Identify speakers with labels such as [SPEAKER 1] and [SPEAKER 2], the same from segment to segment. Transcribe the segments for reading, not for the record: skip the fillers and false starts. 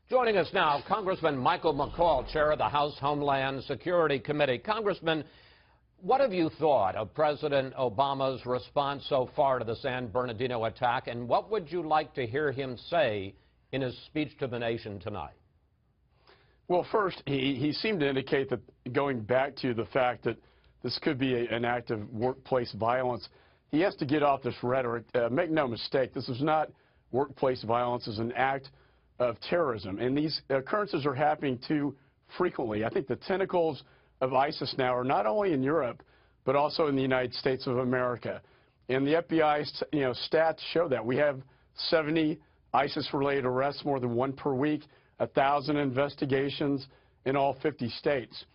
[SPEAKER 1] Joining us now, Congressman Michael McCaul, chair of the House Homeland Security Committee. Congressman, what have you thought of President Obama's response so far to the San Bernardino attack, and what would you like to hear him say in his speech to the nation tonight?
[SPEAKER 2] Well, first, he seemed to indicate that, going back to the fact that this could be an act of workplace violence, he has to get off this rhetoric. Make no mistake, this is not workplace violence. It's an act of terrorism, and these occurrences are happening too frequently. I think the tentacles of ISIS now are not only in Europe, but also in the United States of America. And the FBI's stats show that. We have 70 ISIS-related arrests, more than one per week, 1,000 investigations in all 50 states.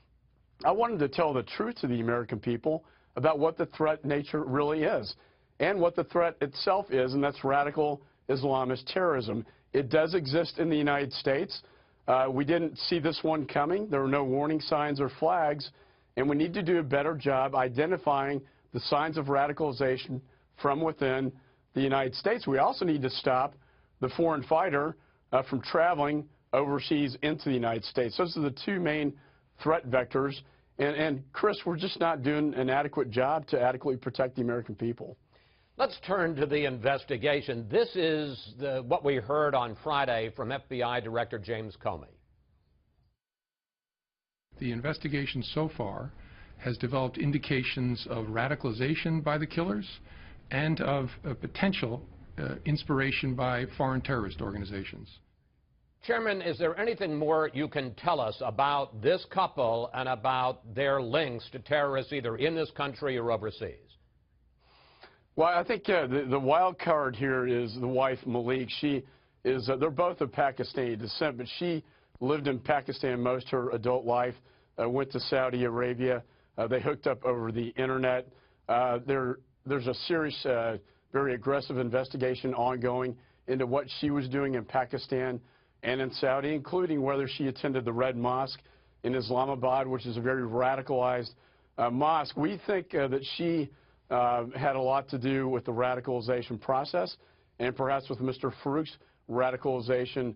[SPEAKER 2] I wanted to tell the truth to the American people about what the threat nature really is and what the threat itself is, and that's radical Islamist terrorism. It does exist in the United States. We didn't see this one coming. There were no warning signs or flags, and we need to do a better job identifying the signs of radicalization from within the United States. We also need to stop the foreign fighter from traveling overseas into the United States. Those are the two main threat vectors. And Chris, we're just not doing an adequate job to adequately protect the American people.
[SPEAKER 1] Let's turn to the investigation. This is what we heard on Friday from FBI Director James Comey.
[SPEAKER 3] The investigation so far has developed indications of radicalization by the killers and of potential inspiration by foreign terrorist organizations.
[SPEAKER 1] Chairman, is there anything more you can tell us about this couple and about their links to terrorists either in this country or overseas?
[SPEAKER 2] Well, I think the wild card here is the wife, Malik. They're both of Pakistani descent, but she lived in Pakistan most of her adult life, went to Saudi Arabia. They hooked up over the internet. There's a serious, very aggressive investigation ongoing into what she was doing in Pakistan and in Saudi, including whether she attended the Red Mosque in Islamabad, which is a very radicalized mosque. We think that she had a lot to do with the radicalization process and perhaps with Mr. Farouk's radicalization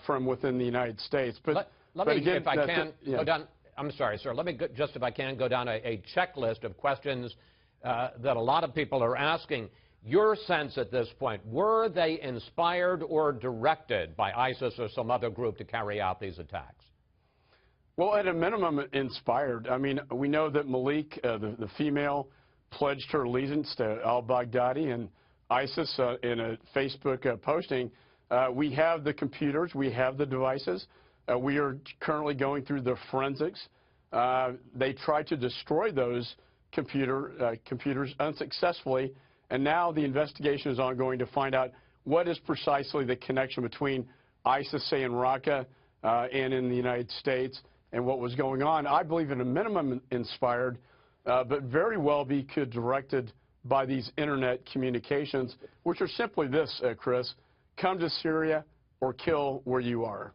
[SPEAKER 2] from within the United States. But
[SPEAKER 1] let me, again, if I can, go down. I'm sorry, sir. Let me just, if I can, go down a checklist of questions that a lot of people are asking. Your sense at this point, were they inspired or directed by ISIS or some other group to carry out these attacks?
[SPEAKER 2] Well, at a minimum, inspired. I mean, we know that Malik, the female, pledged her allegiance to al-Baghdadi and ISIS in a Facebook posting. We have the computers. We have the devices. We are currently going through the forensics. They tried to destroy those computers unsuccessfully, and now the investigation is ongoing to find out what is precisely the connection between ISIS, say, in Raqqa and in the United States and what was going on. I believe at a minimum inspired, but very well be directed by these internet communications, which are simply this, Chris: come to Syria or kill where you are.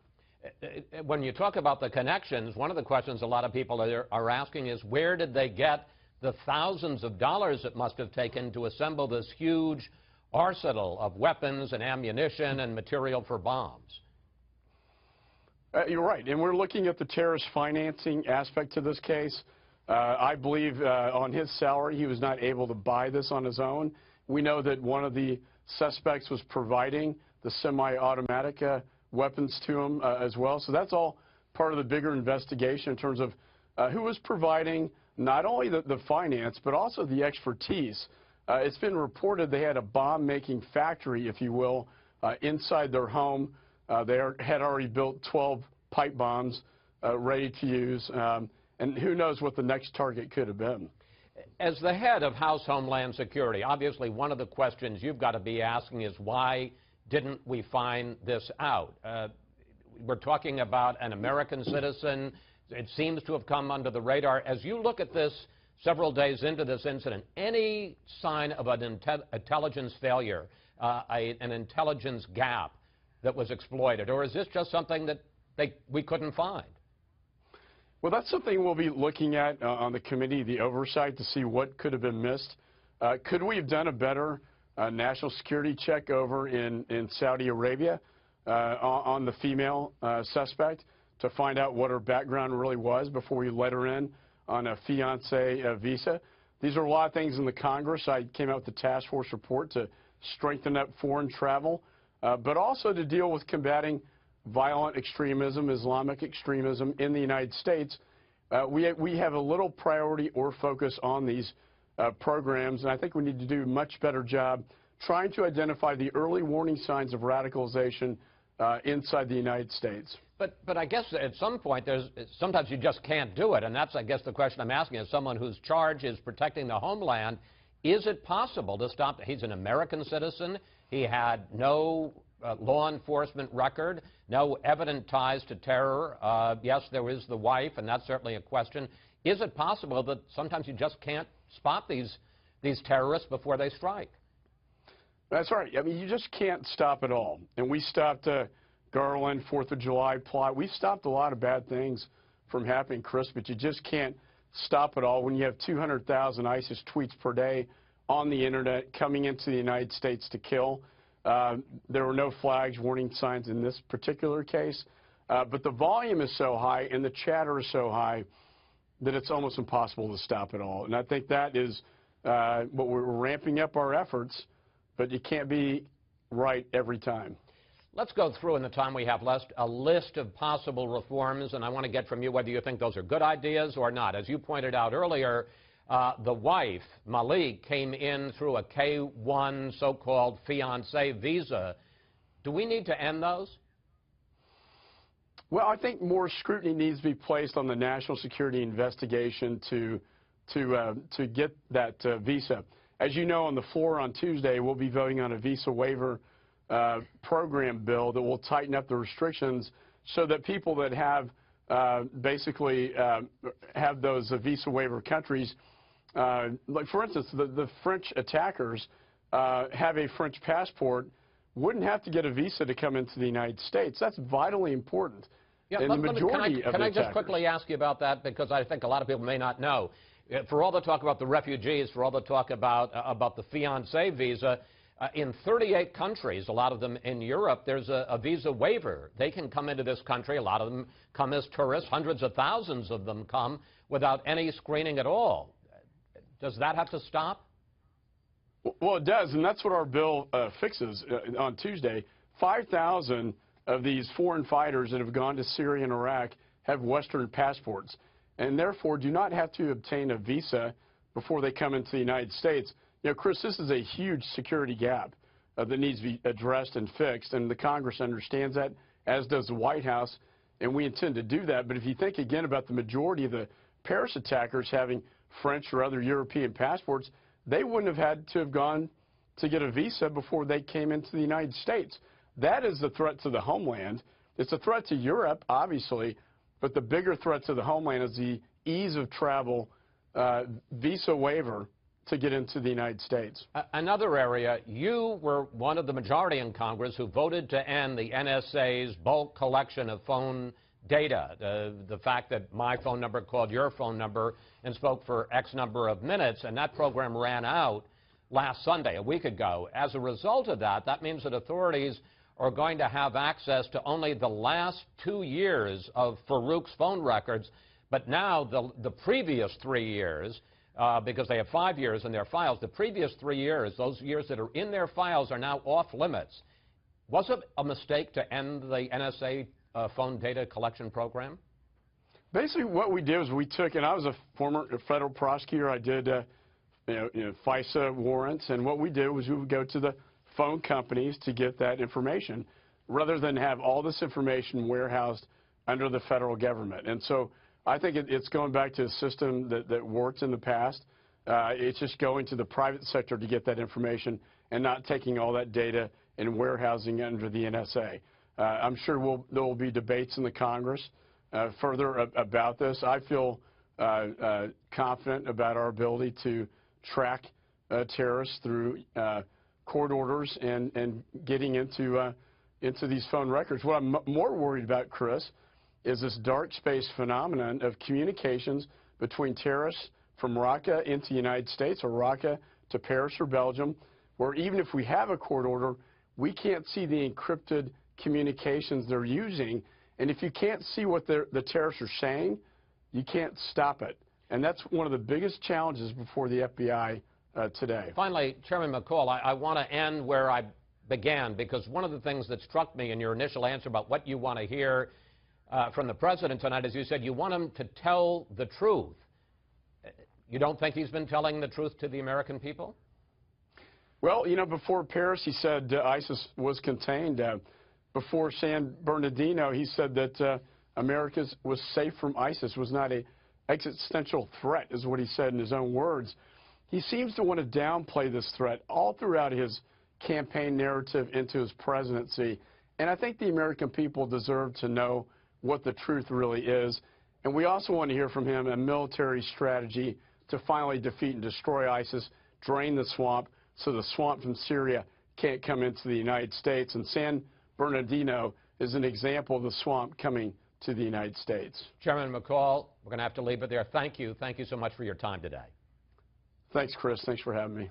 [SPEAKER 1] When you talk about the connections, one of the questions a lot of people are asking is, where did they get the thousands of dollars it must have taken to assemble this huge arsenal of weapons and ammunition and material for bombs?
[SPEAKER 2] You're right, and we're looking at the terrorist financing aspect to this case. I believe on his salary he was not able to buy this on his own. We know that one of the suspects was providing the semi-automatic weapons to him as well. So that's all part of the bigger investigation in terms of who was providing not only the finance, but also the expertise. It's been reported they had a bomb-making factory, if you will, inside their home. They had already built 12 pipe bombs ready to use, and who knows what the next target could have been.
[SPEAKER 1] As the head of House Homeland Security, obviously one of the questions you've got to be asking is, why didn't we find this out? We're talking about an American citizen. It seems to have come under the radar. As you look at this several days into this incident, any sign of an intelligence failure, an intelligence gap that was exploited, or is this just something that we couldn't find?
[SPEAKER 2] Well, that's something we'll be looking at on the committee, the oversight, to see what could have been missed. Could we have done a better national security check over in Saudi Arabia? on the female suspect to find out what her background really was before we let her in on a fiancé visa. These are a lot of things in the Congress. I came out with the task force report to strengthen up foreign travel, but also to deal with combating violent extremism, Islamic extremism in the United States. We have a little priority or focus on these programs, and I think we need to do a much better job trying to identify the early warning signs of radicalization inside the United States.
[SPEAKER 1] But I guess at some point, sometimes you just can't do it, and that's, I guess, the question I'm asking as someone whose charge is protecting the homeland. Is it possible to stop? He's an American citizen. He had no law enforcement record, no evident ties to terror. Yes, there is the wife, and that's certainly a question. Is it possible that sometimes you just can't spot these terrorists before they strike?
[SPEAKER 2] That's right. I mean, you just can't stop it all. And we stopped Garland, 4th of July plot. We stopped a lot of bad things from happening, Chris, but you just can't stop it all when you have 200,000 ISIS tweets per day on the Internet coming into the United States to kill. There were no flags, warning signs in this particular case, but the volume is so high and the chatter is so high that it's almost impossible to stop it all. And I think that is what we're ramping up our efforts, but you can't be right every time.
[SPEAKER 1] Let's go through, in the time we have left, a list of possible reforms, and I want to get from you whether you think those are good ideas or not. As you pointed out earlier, the wife, Malik, came in through a K-1 so-called fiancé visa. Do we need to end those?
[SPEAKER 2] Well, I think more scrutiny needs to be placed on the national security investigation to get that visa. As you know, on the floor on Tuesday, we'll be voting on a visa waiver program bill that will tighten up the restrictions so that people that have basically have those visa waiver countries, like for instance, the French attackers have a French passport, wouldn't have to get a visa to come into the United States. That's vitally important.
[SPEAKER 1] Yeah,
[SPEAKER 2] and the majority of the
[SPEAKER 1] can I just
[SPEAKER 2] attackers.
[SPEAKER 1] quickly ask you about that, because I think a lot of people may not know. For all the talk about the refugees, for all the talk about the fiancé visa, in 38 countries, a lot of them in Europe, there's a visa waiver. They can come into this country. A lot of them come as tourists. Hundreds of thousands of them come without any screening at all. Does that have to stop?
[SPEAKER 2] Well, it does, and that's what our bill fixes on Tuesday. 5,000 of these foreign fighters that have gone to Syria and Iraq have Western passports, and therefore do not have to obtain a visa before they come into the United States. You know, Chris, this is a huge security gap that needs to be addressed and fixed, and the Congress understands that, as does the White House, and we intend to do that. But if you think again about the majority of the Paris attackers having French or other European passports, they wouldn't have had to have gone to get a visa before they came into the United States. That is the threat to the homeland. It's a threat to Europe, obviously, but the bigger threat to the homeland is the ease of travel, visa waiver to get into the United States.
[SPEAKER 1] Another area, you were one of the majority in Congress who voted to end the NSA's bulk collection of phone data, the fact that my phone number called your phone number and spoke for X number of minutes, and that program ran out last Sunday, a week ago. As a result of that, that means that authorities are going to have access to only the last 2 years of Farouk's phone records, but now the previous 3 years, because they have 5 years in their files, the previous 3 years, those years that are in their files are now off limits. Was it a mistake to end the NSA phone data collection program?
[SPEAKER 2] Basically, what we did was we took, and I was a former federal prosecutor. I did FISA warrants, and what we did was we would go to the phone companies to get that information rather than have all this information warehoused under the federal government. And so I think it's going back to a system that worked in the past. It's just going to the private sector to get that information and not taking all that data and warehousing it under the NSA. I'm sure there will be debates in the Congress further about this. I feel confident about our ability to track terrorists through court orders and getting into these phone records. What I'm more worried about, Chris, is this dark space phenomenon of communications between terrorists from Raqqa into the United States or Raqqa to Paris or Belgium, where even if we have a court order, we can't see the encrypted communications they're using. And if you can't see what the terrorists are saying, you can't stop it. And that's one of the biggest challenges before the FBI today.
[SPEAKER 1] Finally, Chairman McCall, I want to end where I began, because one of the things that struck me in your initial answer about what you want to hear from the President tonight is you said you want him to tell the truth. You don't think he's been telling the truth to the American people?
[SPEAKER 2] Well, you know, before Paris, he said ISIS was contained. Before San Bernardino, he said that America was safe from ISIS, was not an existential threat, is what he said in his own words. He seems to want to downplay this threat all throughout his campaign narrative into his presidency. And I think the American people deserve to know what the truth really is. And we also want to hear from him a military strategy to finally defeat and destroy ISIS, drain the swamp, so the swamp from Syria can't come into the United States. And San Bernardino is an example of the swamp coming to the United States.
[SPEAKER 1] Chairman McCall, we're going to have to leave it there. Thank you. Thank you so much for your time today.
[SPEAKER 2] Thanks, Chris. Thanks for having me.